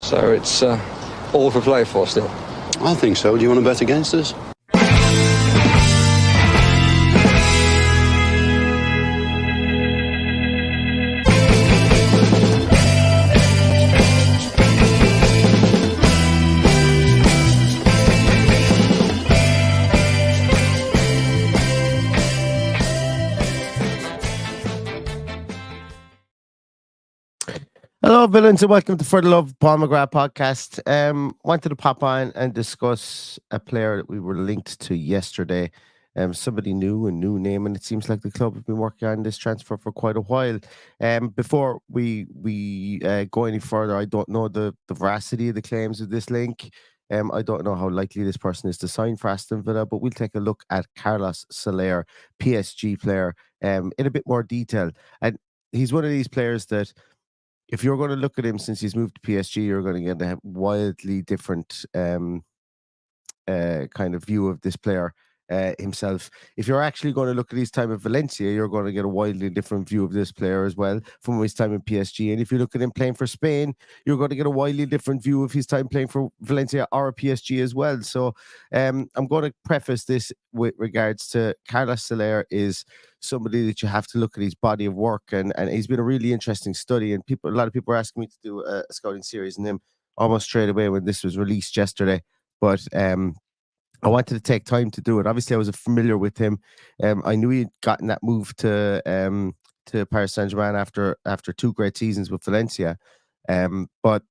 So it's all for play for still. I think so. Do you want to bet against us? Hello, villains, and welcome to For the Love Paul McGrath podcast. Wanted to pop on and discuss a player that we were linked to yesterday. Somebody new, a new name, and it seems like the club have been working on this transfer for quite a while. Before we go any further, I don't know the veracity of the claims of this link. I don't know how likely this person is to sign for Aston Villa, but we'll take a look at Carlos Soler, PSG player, in a bit more detail. And he's one of these players that, if you're going to look at him since he's moved to PSG, you're going to get a wildly different kind of view of this player himself. If you're actually going to look at his time at Valencia, you're going to get a wildly different view of this player as well from his time in PSG. And if you look at him playing for Spain, you're going to get a wildly different view of his time playing for Valencia or PSG as well. So I'm going to preface this with regards to Carlos Soler is somebody that you have to look at his body of work, and he's been a really interesting study. And a lot of people are asking me to do a scouting series on him almost straight away when this was released yesterday. But I wanted to take time to do it. Obviously, I was familiar with him. I knew he'd gotten that move to Paris Saint-Germain after 2 great seasons with Valencia. But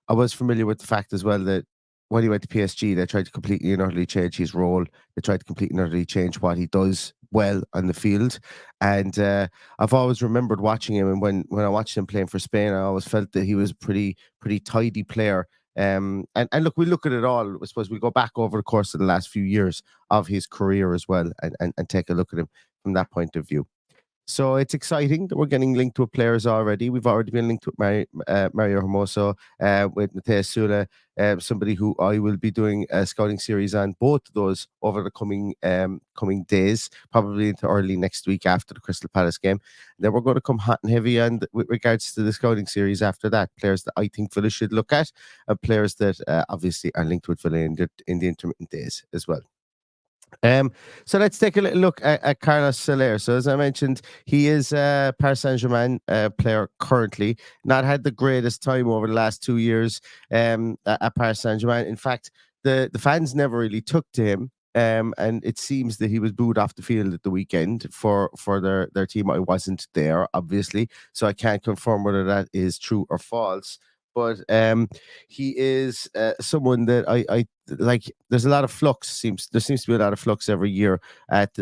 I was familiar with the fact as well that when he went to PSG, they tried to completely and utterly change his role. They tried to completely and utterly change what he does well on the field. And I've always remembered watching him. And when I watched him playing for Spain, I always felt that he was a pretty tidy player. And look, we look at it all. I suppose we go back over the course of the last few years of his career as well, and take a look at him from that point of view. So it's exciting that we're getting linked with players already. We've already been linked with Mario Hermoso, with Mateus Sula, somebody who I will be doing a scouting series on both of those over the coming days, probably into early next week after the Crystal Palace game. And then we're going to come hot and heavy and with regards to the scouting series after that. Players that I think Villa should look at, and players that obviously are linked with Villa in the intermittent days as well. So let's take a little look at Carlos Soler. So as I mentioned, he is a Paris Saint-Germain player currently. Not had the greatest time over the last 2 years at Paris Saint-Germain. In fact, the fans never really took to him. And it seems that he was booed off the field at the weekend for their team. I wasn't there, obviously, so I can't confirm whether that is true or false. But he is someone that I like. There's a lot of flux. There seems to be a lot of flux every year at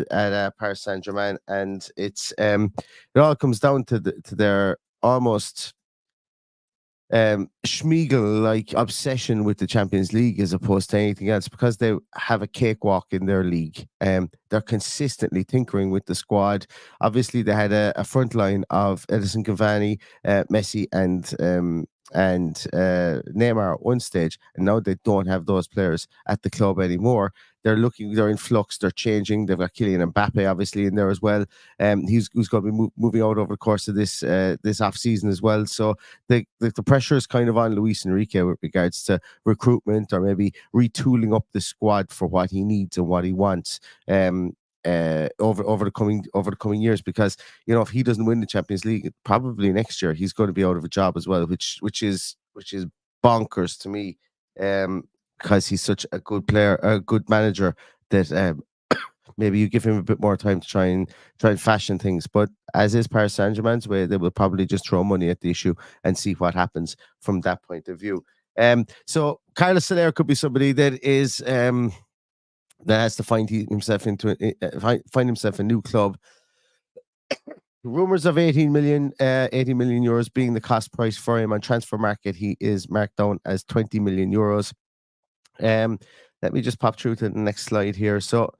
Paris Saint-Germain, and it all comes down to their almost Schmiegel-like obsession with the Champions League as opposed to anything else, because they have a cakewalk in their league. They're consistently tinkering with the squad. Obviously, they had a front line of Edison Cavani, Messi, and Neymar at one stage, and now they don't have those players at the club anymore. They're in flux, they're changing. They've got Kylian Mbappe obviously in there as well. He's going to be moving out over the course of this off season as well. So the pressure is kind of on Luis Enrique with regards to recruitment, or maybe retooling up the squad for what he needs and what he wants. Over the coming years, because if he doesn't win the Champions League, probably next year he's going to be out of a job as well, which is bonkers to me, because he's such a good player, a good manager, that maybe you give him a bit more time to try and fashion things. But as is Paris Saint-Germain's way, they will probably just throw money at the issue and see what happens from that point of view. So Carlos Soler could be somebody that is that has to find himself a new club. Rumors of 80 million euros being the cost price for him on transfer market. He is marked down as 20 million euros. Let me just pop through to the next slide here. So,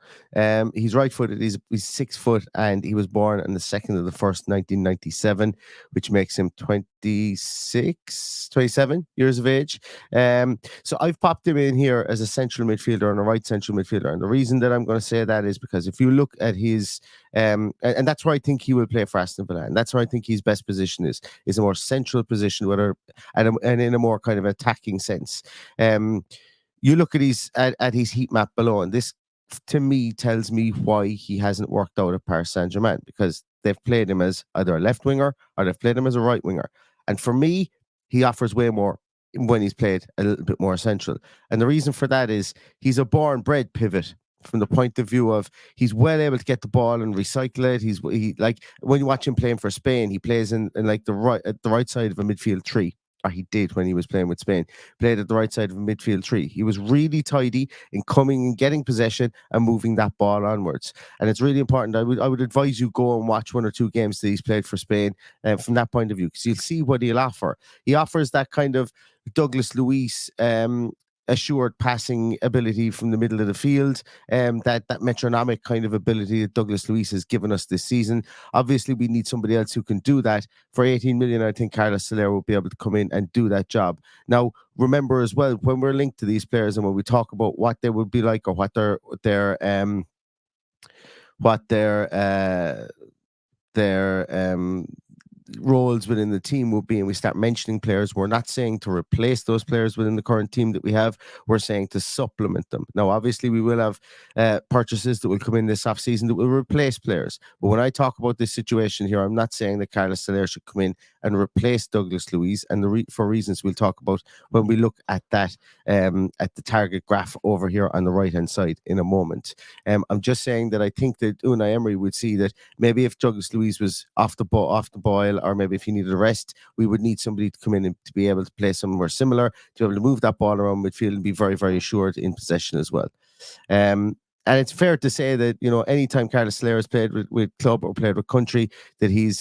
he's right-footed. He's 6 foot, and he was born on the 2nd of the 1st, 1997, which makes him 27 years of age. So I've popped him in here as a central midfielder and a right central midfielder. And the reason that I'm going to say that is because if you look at his, and that's where I think he will play for Aston Villa, and that's where I think his best position is a more central position, and in a more kind of attacking sense. You look at his heat map below, and this to me tells me why he hasn't worked out at Paris Saint-Germain, because they've played him as either a left winger or they've played him as a right winger. And for me, he offers way more when he's played a little bit more central. And the reason for that is he's a born bred pivot from the point of view of he's well able to get the ball and recycle it. He like when you watch him playing for Spain, he plays in like the right side of a midfield three. Or he did when he was playing with Spain, played at the right side of a midfield three. He was really tidy in coming and getting possession and moving that ball onwards. And it's really important. I would advise you go and watch 1 or 2 games that he's played for Spain from that point of view, because you'll see what he'll offer. He offers that kind of Douglas Luiz assured passing ability from the middle of the field, that metronomic kind of ability that Douglas Luiz has given us this season. Obviously, we need somebody else who can do that. For 18 million, I think Carlos Soler will be able to come in and do that job. Now, remember as well, when we're linked to these players and when we talk about what they would be like or what their roles within the team will be, and we start mentioning players, we're not saying to replace those players within the current team that we have. We're saying to supplement them. Now, obviously, we will have purchases that will come in this off season that will replace players. But when I talk about this situation here, I'm not saying that Carlos Soler should come in and replace Douglas Luiz, and for reasons we'll talk about when we look at that at the target graph over here on the right hand side in a moment. I'm just saying that I think that Unai Emery would see that maybe if Douglas Luiz was off the boil, or maybe if he needed a rest, we would need somebody to come in and to be able to play somewhere similar, to be able to move that ball around midfield and be very, very assured in possession as well. And it's fair to say that, anytime Carlos Soler has played with club or played with country, that his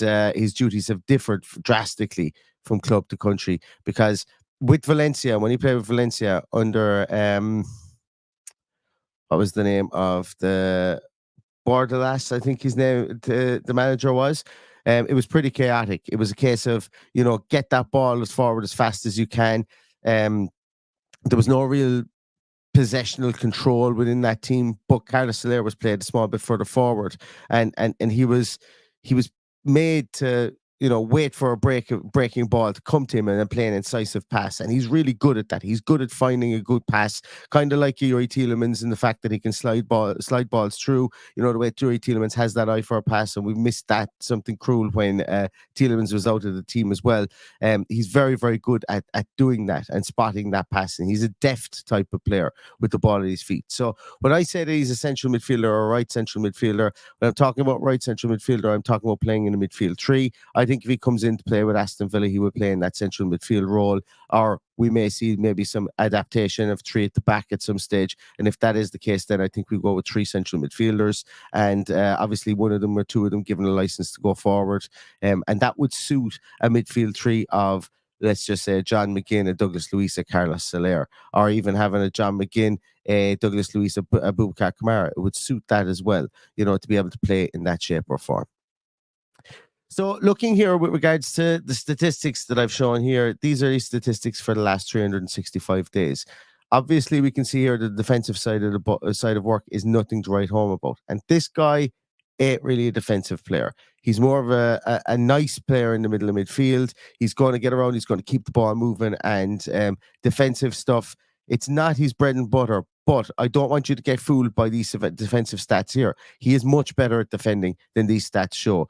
duties have differed drastically from club to country. Because with Valencia, when he played with Valencia under what was the name of the Bordalas, I think his name, the manager was. It was pretty chaotic. It was a case of, get that ball as forward as fast as you can. There was no real possessional control within that team, but Carlos Soler was played a small bit further forward, and he was made to wait for a breaking ball to come to him and then play an incisive pass. And he's really good at that. He's good at finding a good pass, kind of like Yuri Tielemans in the fact that he can slide balls through. The way Yuri Tielemans has that eye for a pass, and we missed that something cruel when Tielemans was out of the team as well. He's very, very good at doing that and spotting that pass. And he's a deft type of player with the ball at his feet. So when I say that he's a central midfielder or a right central midfielder, when I'm talking about right central midfielder, I'm talking about playing in a midfield three. I think if he comes in to play with Aston Villa, he will play in that central midfield role, or we may see maybe some adaptation of three at the back at some stage. And if that is the case, then I think we go with 3 central midfielders, and obviously one of them or two of them given a license to go forward, and that would suit a midfield three of, let's just say, John McGinn, a Douglas Luiz, a Carlos Soler, or even having a John McGinn, a Douglas Luiz, a Boubacar Kamara. It would suit that as well, to be able to play in that shape or form. So looking here with regards to the statistics that I've shown here, these are the statistics for the last 365 days. Obviously, we can see here the defensive side of the side of work is nothing to write home about. And this guy ain't really a defensive player. He's more of a nice player in the middle of midfield. He's going to get around. He's going to keep the ball moving, and defensive stuff, it's not his bread and butter. But I don't want you to get fooled by these defensive stats here. He is much better at defending than these stats show.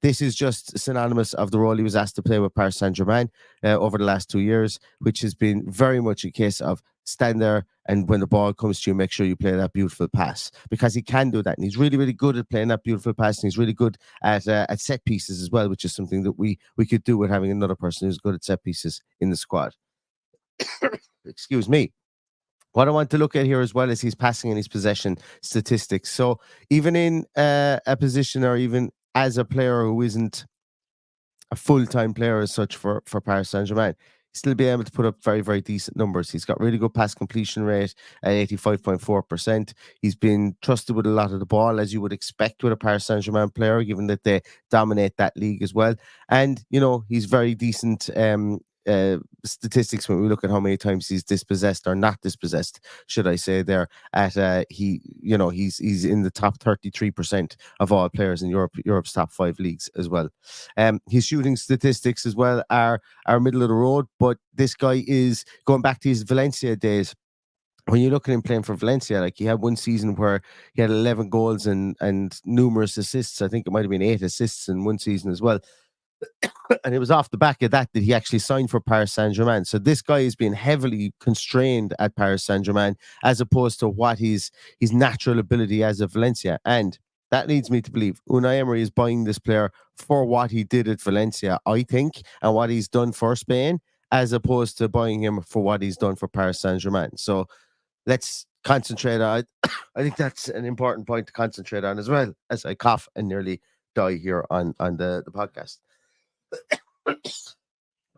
This is just synonymous of the role he was asked to play with Paris Saint-Germain over the last 2 years, which has been very much a case of stand there, and when the ball comes to you, make sure you play that beautiful pass, because he can do that. And he's really, really good at playing that beautiful pass. And he's really good at set pieces as well, which is something that we could do with having another person who's good at set pieces in the squad. Excuse me. What I want to look at here as well is his passing and his possession statistics. So even in a position, or even as a player who isn't a full-time player as such for Paris Saint-Germain, still be able to put up very, very decent numbers. He's got really good pass completion rate at 85.4%. He's been trusted with a lot of the ball, as you would expect with a Paris Saint-Germain player, given that they dominate that league as well. And, he's very decent statistics when we look at how many times he's dispossessed or not dispossessed, should I say, there at he's in the top 33% of all players in Europe's top 5 leagues as well. His shooting statistics as well are middle of the road, but this guy is going back to his Valencia days. When you look at him playing for Valencia, like, he had one season where he had 11 goals and numerous assists. I think it might have been 8 assists in one season as well. And it was off the back of that he actually signed for Paris Saint-Germain. So this guy is being heavily constrained at Paris Saint-Germain, as opposed to what his natural ability as a Valencia. And that leads me to believe Unai Emery is buying this player for what he did at Valencia, I think, and what he's done for Spain, as opposed to buying him for what he's done for Paris Saint-Germain. So let's concentrate on I think that's an important point to concentrate on, as well, as I cough and nearly die here on the podcast.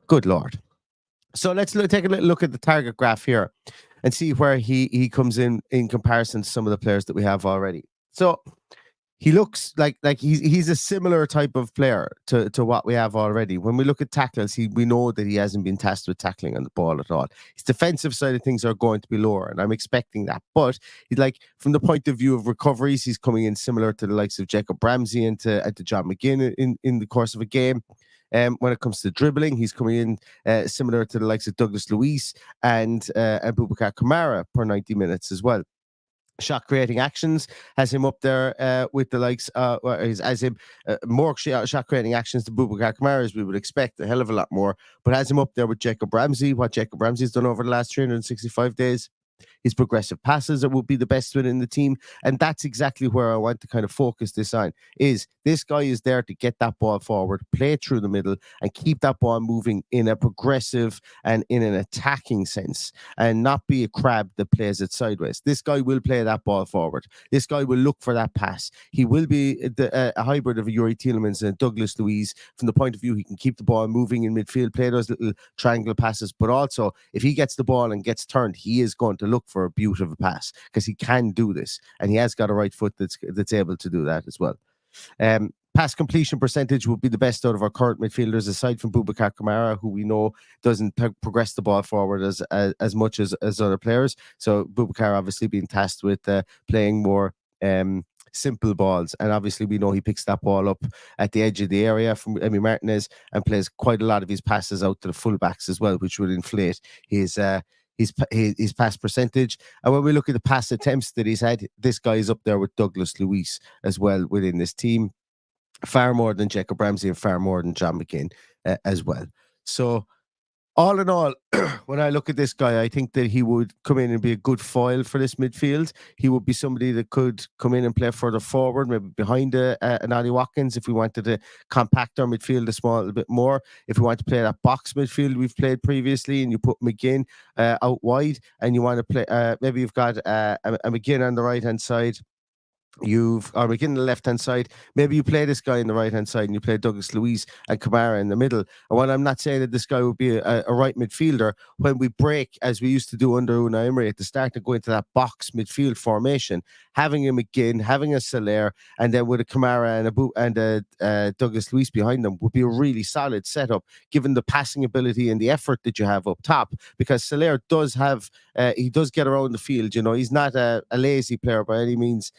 Good Lord. So let's take a little look at the target graph here and see where he comes in comparison to some of the players that we have already. So he looks like he's a similar type of player to what we have already. When we look at tackles, we know that he hasn't been tasked with tackling on the ball at all. His defensive side of things are going to be lower, and I'm expecting that. But he's like, from the point of view of recoveries, he's coming in similar to the likes of Jacob Ramsey and to John McGinn in the course of a game. When it comes to dribbling, he's coming in similar to the likes of Douglas Luiz and Boubacar Kamara per 90 minutes as well. Shot creating actions has him up there with the likes more shot creating actions to Boubacar Kamara, as we would expect, a hell of a lot more, but has him up there with Jacob Ramsey, what Jacob Ramsey's done over the last 365 days. His progressive passes will be the best within the team. And that's exactly where I want to kind of focus this on, is this guy is there to get that ball forward, play it through the middle, and keep that ball moving in a progressive and in an attacking sense, and not be a crab that plays it sideways. This guy will play that ball forward. This guy will look for that pass. He will be a hybrid of a Yuri Tielemans and Douglas Luiz, from the point of view he can keep the ball moving in midfield, play those little triangle passes, but also if he gets the ball and gets turned, he is going to look for a beautiful pass, because he can do this, and he has got a right foot that's able to do that as well. Pass completion percentage would be the best out of our current midfielders, aside from Boubacar Kamara, who we know doesn't progress the ball forward as much as other players. So Boubacar obviously being tasked with playing more simple balls, and obviously we know he picks that ball up at the edge of the area from Emi Martinez and plays quite a lot of his passes out to the fullbacks as well, which would inflate his pass percentage. And when we look at the pass attempts that he's had, this guy is up there with Douglas Luiz as well within this team, far more than Jacob Ramsey and far more than John McGinn as well. So all in all, when I look at this guy, I think that he would come in and be a good foil for this midfield. He would be somebody that could come in and play further forward, maybe behind an Ollie Watkins, if we wanted to compact our midfield a small little bit more. If we want to play that box midfield we've played previously, and you put McGinn out wide, and you want to play, maybe you've got a McGinn on the right-hand side, or McGinn on the left-hand side, maybe you play this guy on the right-hand side and you play Douglas Luiz and Kamara in the middle. And while I'm not saying that this guy would be a right midfielder, when we break, as we used to do under Unai Emery at the start, to go into that box midfield formation, having a McGinn, having a Soler, and then with a Kamara and a Douglas Luiz behind them would be a really solid setup, given the passing ability and the effort that you have up top. Because Soler does have, he does get around the field. He's not a lazy player by any means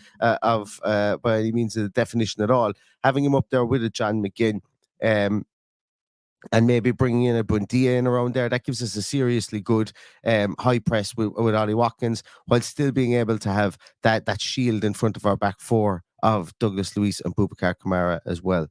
by any means of the definition at all. Having him up there with a John McGinn, and maybe bringing in a Buendia in around there, that gives us a seriously good high press with Ollie Watkins, while still being able to have that shield in front of our back four of Douglas Luiz and Boubacar Kamara as well.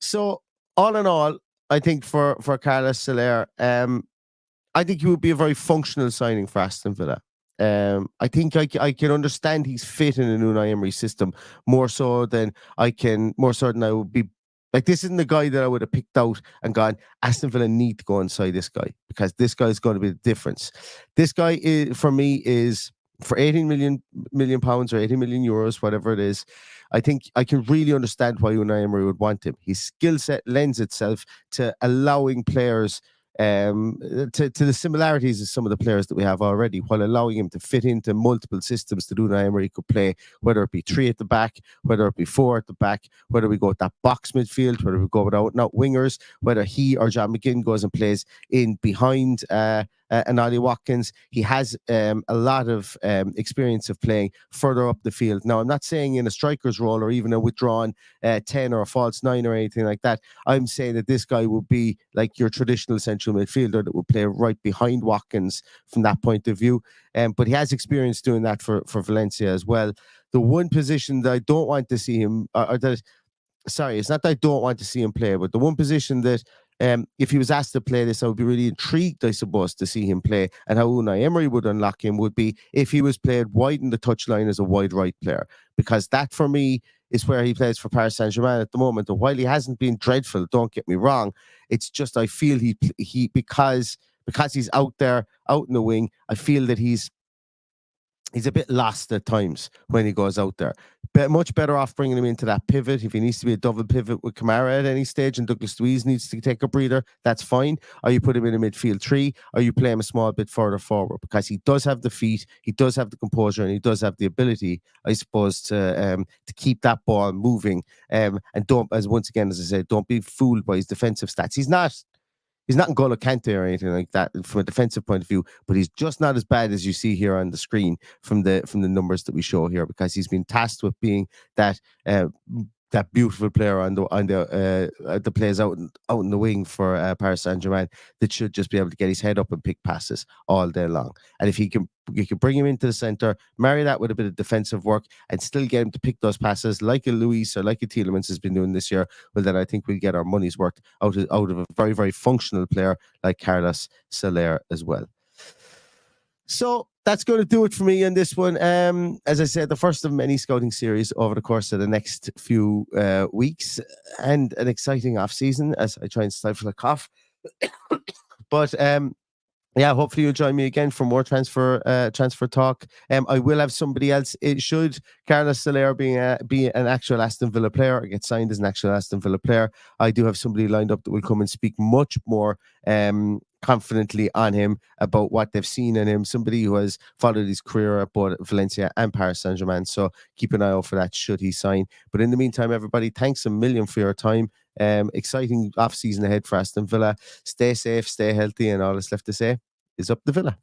So all in all, I think for Carlos Soler, I think he would be a very functional signing for Aston Villa. I think I can understand he's fit in an Unai Emery system more so than I would be. Like, this isn't the guy that I would have picked out and gone, Aston Villa need to go inside this guy, because this guy is going to be the difference. This guy for me is for 18 million pounds or 80 million euros, whatever it is. I think I can really understand why Unai Emery would want him. His skill set lends itself to allowing players to the similarities of some of the players that we have already, while allowing him to fit into multiple systems that Unai Emery could play, whether it be three at the back, whether it be four at the back, whether we go with that box midfield, whether we go with out and out wingers, whether he or John McGinn goes and plays in behind and Ollie Watkins. He has a lot of experience of playing further up the field. Now, I'm not saying in a striker's role or even a withdrawn 10 or a false 9 or anything like that. I'm saying that this guy will be like your traditional central midfielder that will play right behind Watkins from that point of view. But he has experience doing that for Valencia as well. The one position that I don't want to see him, sorry, it's not that I don't want to see him play, but the one position that if he was asked to play this, I would be really intrigued, I suppose, to see him play, and how Unai Emery would unlock him would be if he was played wide in the touchline as a wide right player, because that for me is where he plays for Paris Saint-Germain at the moment. And while he hasn't been dreadful, don't get me wrong, it's just I feel he because he's out there, out in the wing, I feel that he's a bit lost at times when he goes out there. But much better off bringing him into that pivot. If he needs to be a double pivot with Kamara at any stage and Douglas Luiz needs to take a breather, that's fine. Or you put him in a midfield three, or you play him a small bit further forward, because he does have the feet, he does have the composure, and he does have the ability, I suppose, to keep that ball moving. And don't, as once again, as I said, don't be fooled by his defensive stats. He's not N'Golo Kante or anything like that from a defensive point of view, but he's just not as bad as you see here on the screen from the numbers that we show here, because he's been tasked with being that that beautiful player on the plays out in the wing for Paris Saint-Germain, that should just be able to get his head up and pick passes all day long. And if you can bring him into the centre, marry that with a bit of defensive work, and still get him to pick those passes like a Luis or like a Tielemans has been doing this year, well, then I think we'll get our money's worth out of a very, very functional player like Carlos Soler as well. So that's going to do it for me on this one. As I said, the first of many scouting series over the course of the next few weeks, and an exciting off season as I try and stifle a cough. But yeah, hopefully you'll join me again for more transfer talk. I will have somebody else. It should Carlos Soler be an actual Aston Villa player, or get signed as an actual Aston Villa player, I do have somebody lined up that will come and speak much more confidently on him, about what they've seen in him. Somebody who has followed his career at both Valencia and Paris Saint-Germain. So keep an eye out for that should he sign. But in the meantime, everybody, thanks a million for your time. Exciting off season ahead for Aston Villa. Stay safe, stay healthy, and all that's left to say is up the Villa.